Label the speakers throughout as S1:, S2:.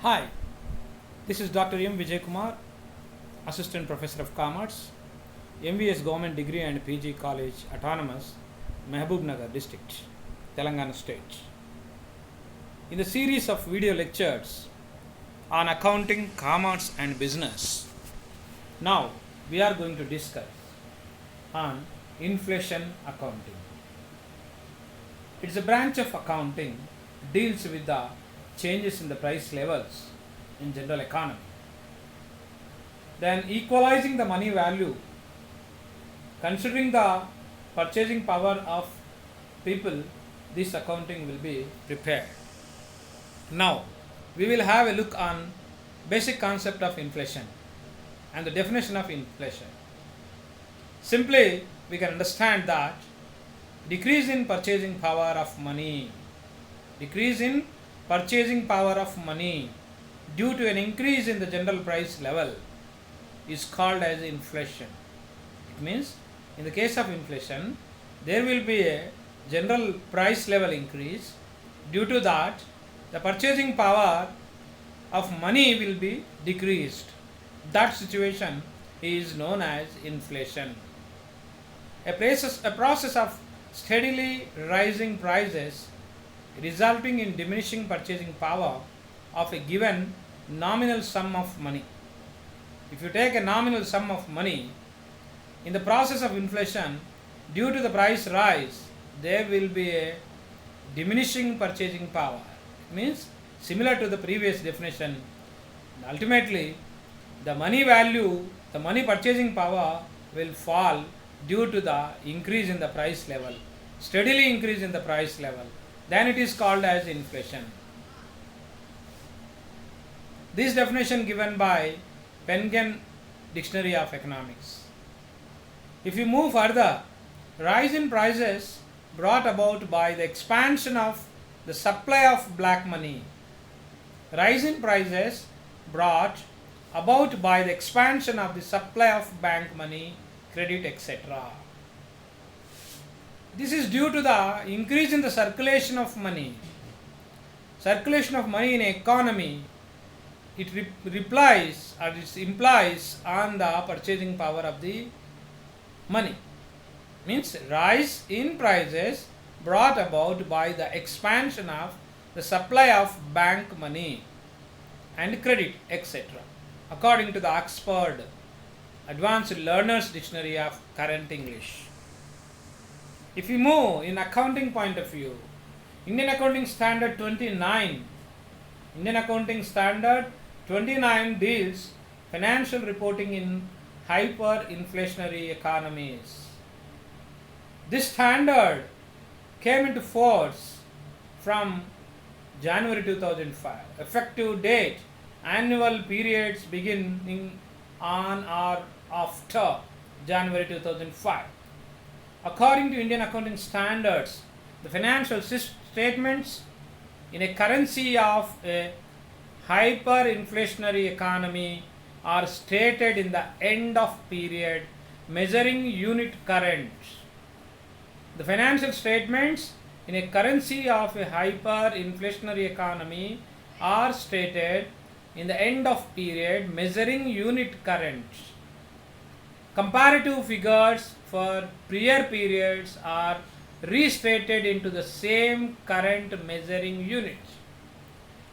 S1: Hi, this is Dr. M. Vijay Kumar, Assistant Professor of Commerce, MVS Government Degree and PG College Autonomous, Mehboob Nagar District, Telangana State. In the series of video lectures on accounting, commerce and business, now we are going to discuss on inflation accounting. It's a branch of accounting deals with the changes in the price levels in general economy. Then equalizing the money value, considering the purchasing power of people, this accounting will be prepared. Now we will have a look on basic concept of inflation and the definition of inflation. Simply we can understand that decrease in purchasing power of money, decrease in purchasing power of money due to an increase in the general price level is called as inflation. It means in the case of inflation there will be a general price level increase. Due to that the purchasing power of money will be decreased. That situation is known as inflation. A process of steadily rising prices resulting in diminishing purchasing power of a given nominal sum of money. If you take a nominal sum of money, in the process of inflation, due to the price rise, there will be a diminishing purchasing power. It means similar to the previous definition, ultimately the money value, the money purchasing power will fall due to the increase in the price level, steadily increase in the price level. Then it is called as inflation. This definition given by Penguin Dictionary of Economics. If you move further, rise in prices brought about by the expansion of the supply of black money. Rise in prices brought about by the expansion of the supply of bank money, credit, etc. This is due to the increase in the circulation of money. Circulation of money in an economy, it replies or it implies on the purchasing power of the money. Means rise in prices brought about by the expansion of the supply of bank money and credit, etc. According to the Oxford Advanced Learners Dictionary of Current English. If you move in accounting point of view, Indian Accounting Standard 29, Indian Accounting Standard 29 deals financial reporting in hyperinflationary economies. This standard came into force from January 2005. Effective date, annual periods beginning on or after January 2005. According to Indian accounting standards, the financial statements in a currency of a hyperinflationary economy are stated in the end of period measuring unit currents. The financial statements in a currency of a hyperinflationary economy are stated in the end of period measuring unit currents. Comparative figures for prior periods are restated into the same current measuring units.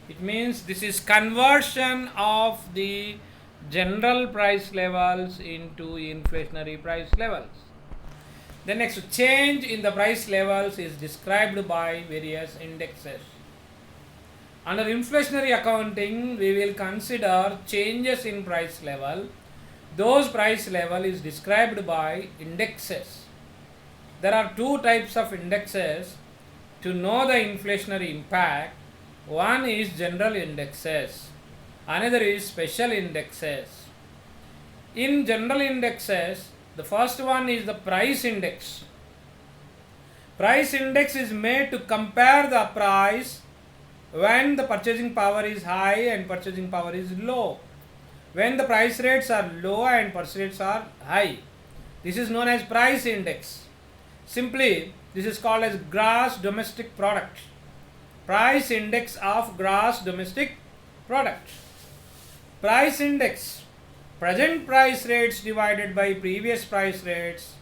S1: It means this is conversion of the general price levels into inflationary price levels. The next change in the price levels is described by various indexes. Under inflationary accounting, we will consider changes in price level. Those price level is described by indexes. There are two types of indexes to know the inflationary impact. One is general indexes, another is special indexes. In general indexes, the first one is the price index. Price index is made to compare the price when the purchasing power is high and purchasing power is low. When the price rates are low and purchase rates are high. This is known as price index. Simply, this is called as gross domestic product. Price index of gross domestic product. Price index, present price rates divided by previous price rates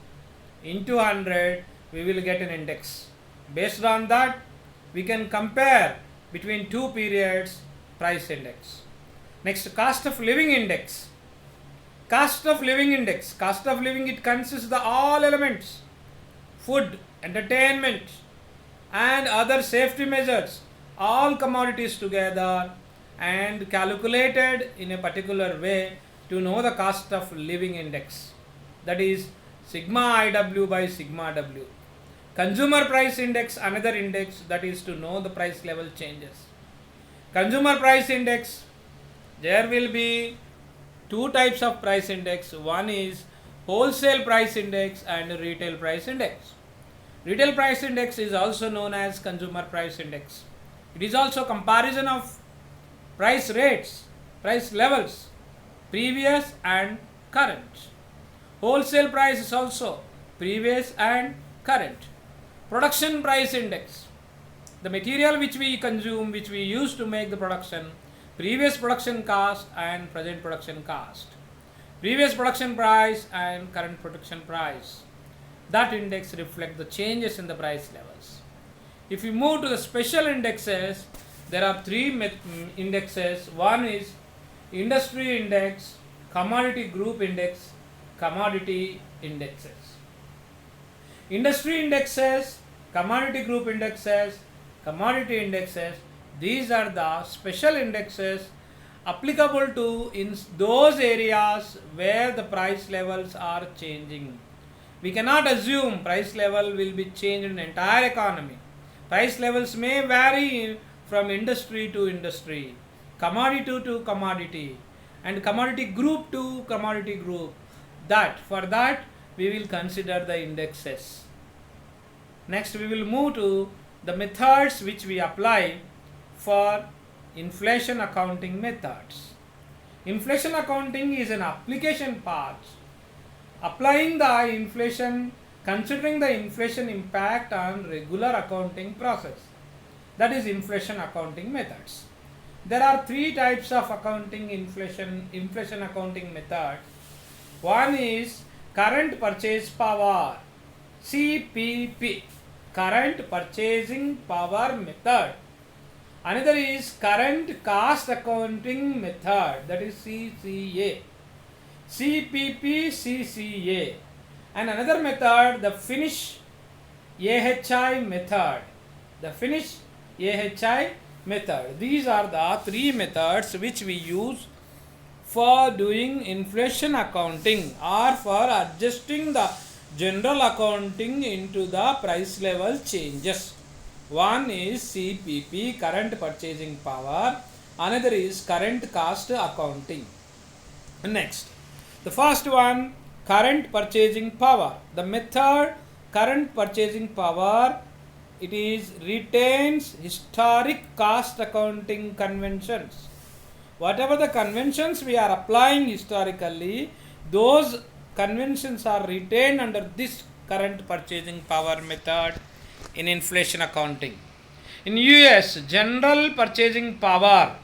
S1: into 100, we will get an index. Based on that, we can compare between two periods price index. Next, cost of living index. Cost of living index. Cost of living, it consists of all elements: food, entertainment, and other safety measures, all commodities together and calculated in a particular way to know the cost of living index. That is sigma IW by sigma W. Consumer price index, another index, that is to know the price level changes. Consumer price index, there will be two types of price index. One is wholesale price index and retail price index. Retail price index is also known as consumer price index. It is also comparison of price rates, price levels, previous and current. Wholesale price is also previous and current. Production price index, the material which we consume, which we use to make the production, previous production cost and present production cost, previous production price and current production price. That index reflects the changes in the price levels. If you move to the special indexes, there are three indexes. One is industry index, commodity group index, commodity indexes. Industry indexes, commodity group indexes, commodity indexes, these are the special indexes applicable to in those areas where the price levels are changing. We cannot assume price level will be changed in the entire economy. Price levels may vary from industry to industry, commodity to commodity, and commodity group to commodity group. For that we will consider the indexes. Next, we will move to the methods which we apply for inflation accounting methods. Inflation accounting is an application part applying the inflation, considering the inflation impact on regular accounting process. That is inflation accounting methods. There are three types of inflation accounting methods. One is current purchase power, CPP, current purchasing power method. Another is current cost accounting method, that is CCA, CPP, CCA. And another method, the Finnish AHI method, These are the three methods which we use for doing inflation accounting or for adjusting the general accounting into the price level changes. One is CPP, current purchasing power. Another is current cost accounting. Next, the first one, current purchasing power. The method current purchasing power, it is retains historic cost accounting conventions. Whatever the conventions we are applying historically, those conventions are retained under this current purchasing power method in inflation accounting. In US, general purchasing power,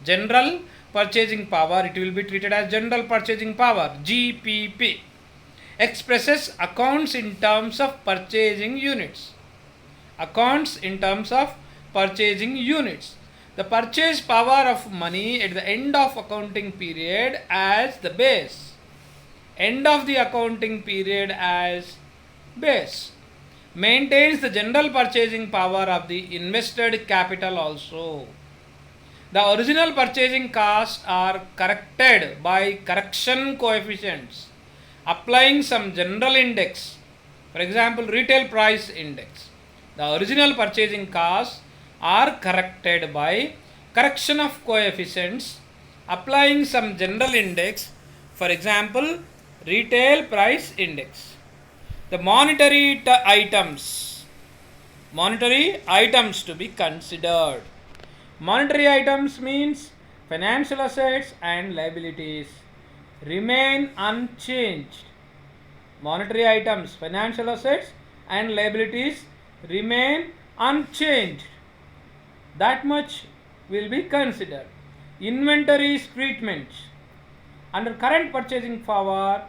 S1: it will be treated as general purchasing power, GPP, expresses accounts in terms of purchasing units. The purchase power of money at the end of accounting period as the base. End of the accounting period as base. Maintains the general purchasing power of the invested capital also. The original purchasing costs are corrected by correction coefficients, applying some general index, for example retail price index. The original purchasing costs are corrected by correction of coefficients, applying some general index, for example retail price index. The monetary items to be considered. Monetary items means financial assets and liabilities remain unchanged. Monetary items, financial assets and liabilities remain unchanged. That much will be considered. inventories treatment. Under current purchasing power,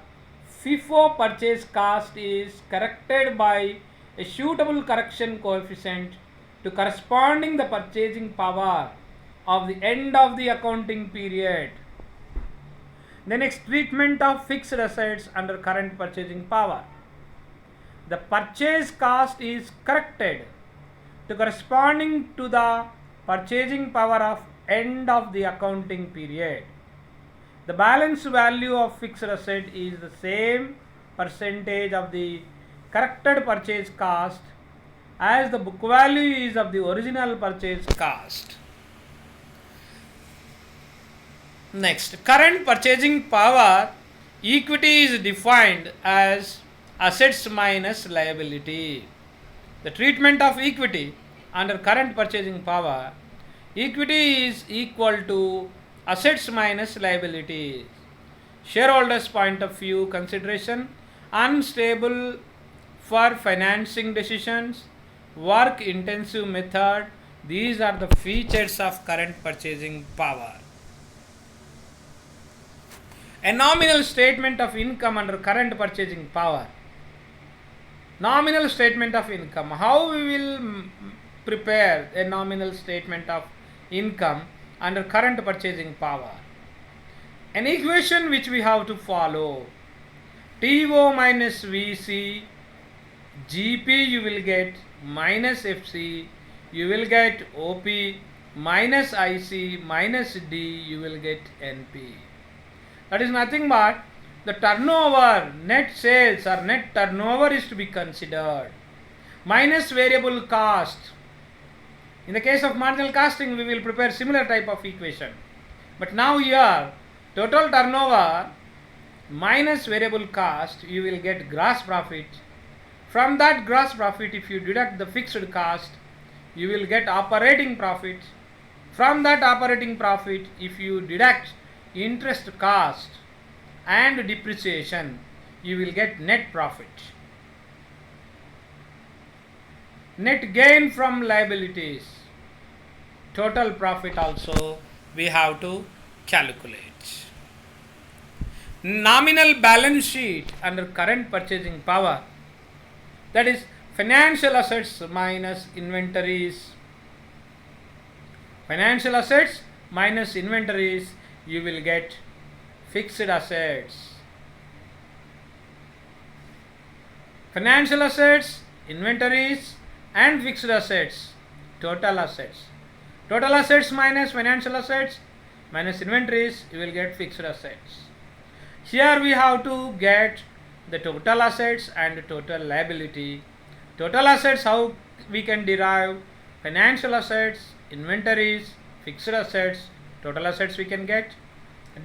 S1: FIFO purchase cost is corrected by a suitable correction coefficient to corresponding the purchasing power of the end of the accounting period. The next, treatment of fixed assets under current purchasing power. The purchase cost is corrected to corresponding to the purchasing power of end of the accounting period. The balance value of fixed asset is the same percentage of the corrected purchase cost as the book value is of the original purchase cost. Next, current purchasing power equity is defined as assets minus liability. The treatment of equity under current purchasing power, equity is equal to assets minus liabilities. Shareholders' point of view consideration, unstable for financing decisions, work intensive method, these are the features of current purchasing power. A nominal statement of income under current purchasing power. Nominal statement of income. How we will prepare a nominal statement of income under current purchasing power? An equation which we have to follow. TO minus VC, GP you will get minus FC, you will get OP minus IC minus D, you will get NP. That is nothing but the turnover, net sales or net turnover is to be considered minus variable cost. In the case of marginal costing, we will prepare similar type of equation. But now here, total turnover minus variable cost, you will get gross profit. From that gross profit, if you deduct the fixed cost, you will get operating profit. From that operating profit, if you deduct interest cost and depreciation, you will get net profit. Net gain from liabilities, total profit also we have to calculate. Nominal balance sheet under current purchasing power, that is financial assets minus inventories. Financial assets minus inventories, you will get fixed assets. Financial assets, inventories and fixed assets, total assets. Total assets minus financial assets minus inventories, you will get fixed assets. Here we have to get the total assets and total liability. Total assets, how we can derive? Financial assets, inventories, fixed assets. Total assets we can get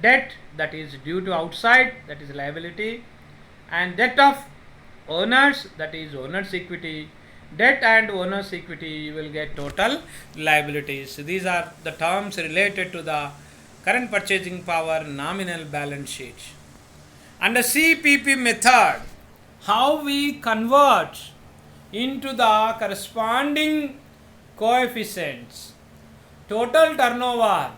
S1: debt, that is due to outside, that is liability, and debt of owners, that is owners equity. Debt and owners equity, you will get total liabilities. These are the terms related to the current purchasing power nominal balance sheet. Under CPP method, how we convert into the corresponding coefficients. Total turnover,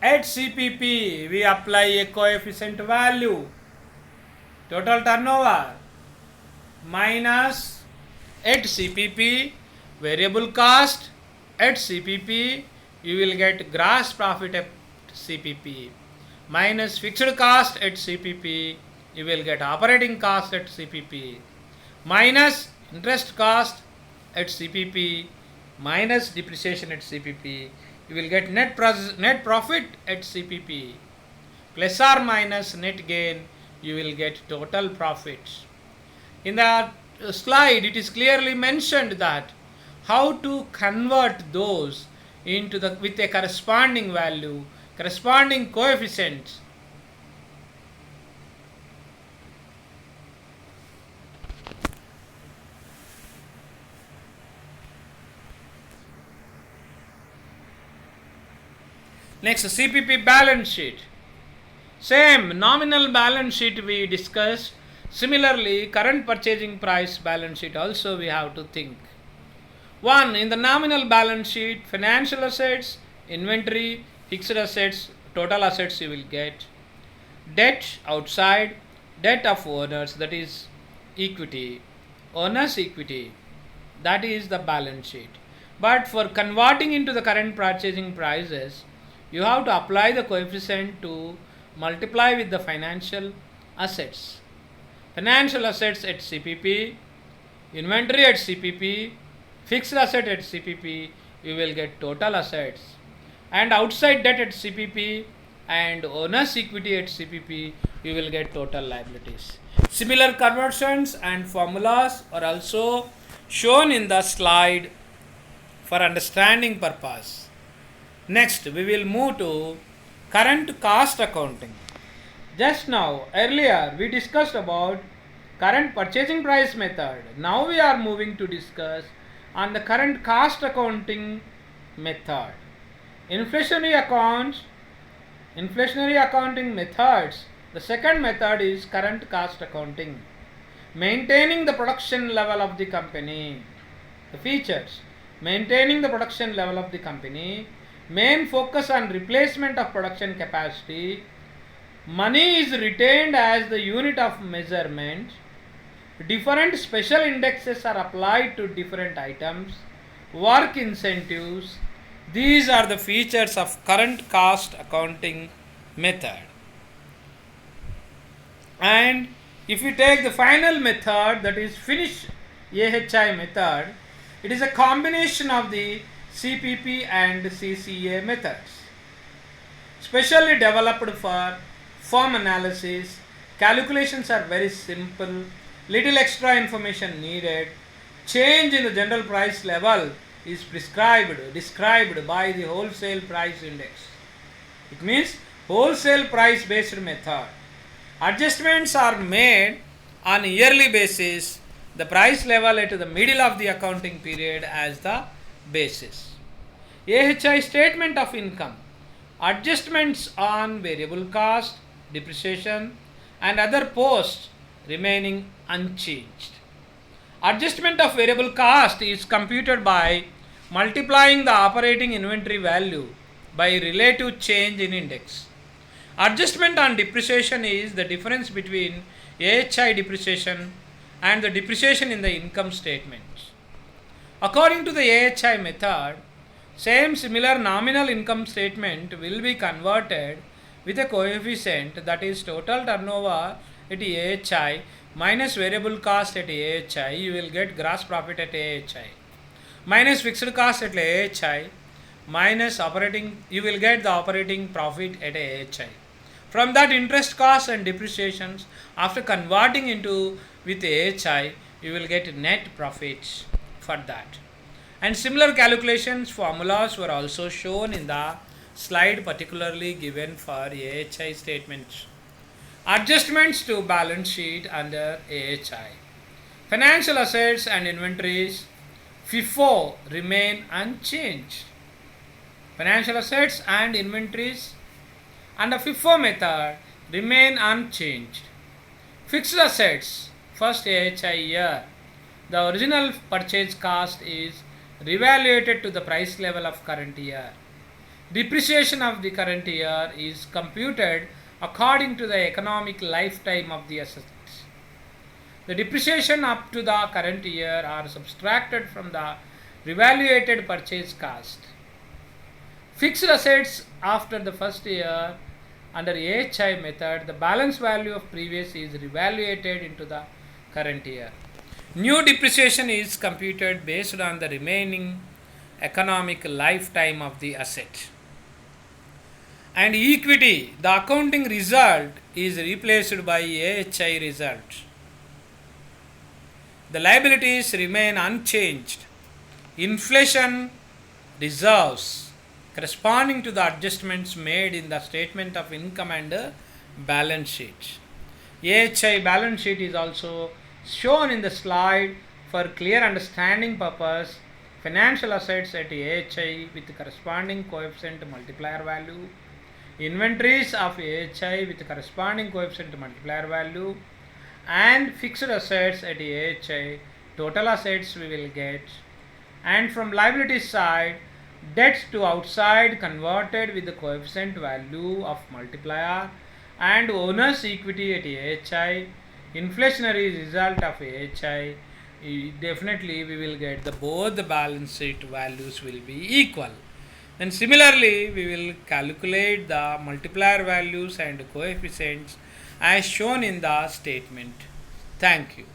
S1: at CPP we apply a coefficient value. Total turnover minus at CPP variable cost, at CPP you will get gross profit at CPP minus fixed cost at CPP, you will get operating cost at CPP minus interest cost at CPP minus depreciation at CPP, you will get net profit at CPP plus or minus net gain, you will get total profit. In the slide it is clearly mentioned that how to convert those into the with a corresponding value, corresponding coefficients. Next, CPP balance sheet. Same nominal balance sheet we discussed. Similarly, current purchasing price balance sheet also we have to think. 1. In the nominal balance sheet, financial assets, inventory, fixed assets, total assets you will get, debt outside, debt of owners, that is equity, owner's equity, that is the balance sheet. But for converting into the current purchasing prices, you have to apply the coefficient to multiply with the financial assets. Financial assets at CPP, inventory at CPP, fixed asset at CPP, you will get total assets. And outside debt at CPP and owner's equity at CPP, you will get total liabilities. Similar conversions and formulas are also shown in the slide for understanding purpose. Next, we will move to current cost accounting. Just now, earlier we discussed about current purchasing price method. Now we are moving to discuss on the current cost accounting method. Inflationary accounting methods. The second method is current cost accounting. Maintaining the production level of the company. The features: maintaining the production level of the company, main focus on replacement of production capacity, money is retained as the unit of measurement, different special indexes are applied to different items, work incentives. These are the features of current cost accounting method. And if you take the final method, that is Finnish AHI method, it is a combination of the CPP and CCA methods, specially developed for firm analysis. Calculations are very simple, little extra information needed. Change in the general price level is described by the wholesale price index. It means wholesale price based method. Adjustments are made on a yearly basis, the price level at the middle of the accounting period as the basis. AHI statement of income. Adjustments on variable cost, depreciation and other posts remaining unchanged. Adjustment of variable cost is computed by multiplying the operating inventory value by relative change in index. Adjustment on depreciation is the difference between AHI depreciation and the depreciation in the income statement. According to the AHI method, similar nominal income statement will be converted with a coefficient, that is total turnover at AHI minus variable cost at AHI. You will get gross profit at AHI minus fixed cost at AHI minus operating, you will get the operating profit at AHI. From that, interest costs and depreciations after converting into with AHI, you will get net profits for that. And similar calculations formulas were also shown in the slide particularly given for AHI statements. Adjustments to balance sheet under AHI. Financial assets and inventories FIFO remain unchanged. Financial assets and inventories under FIFO method remain unchanged. Fixed assets, first AHI year, the original purchase cost is revaluated to the price level of current year. Depreciation of the current year is computed according to the economic lifetime of the assets. The depreciation up to the current year are subtracted from the revaluated purchase cost. Fixed assets after the first year under AHI method, the balance value of previous is revaluated into the current year. New depreciation is computed based on the remaining economic lifetime of the asset. And equity, the accounting result is replaced by AHI result. The liabilities remain unchanged. Inflation reserves corresponding to the adjustments made in the statement of income and balance sheet. AHI balance sheet is also shown in the slide for clear understanding purpose. Financial assets at AHI with corresponding coefficient multiplier value, inventories of AHI with corresponding coefficient multiplier value, and fixed assets at AHI, total assets we will get. And from liability side, Debts to outside converted with the coefficient value of multiplier and owner's equity at AHI, inflationary result of AHI, definitely we will get the both the balance sheet values will be equal. Then similarly we will calculate the multiplier values and coefficients as shown in the statement. Thank you.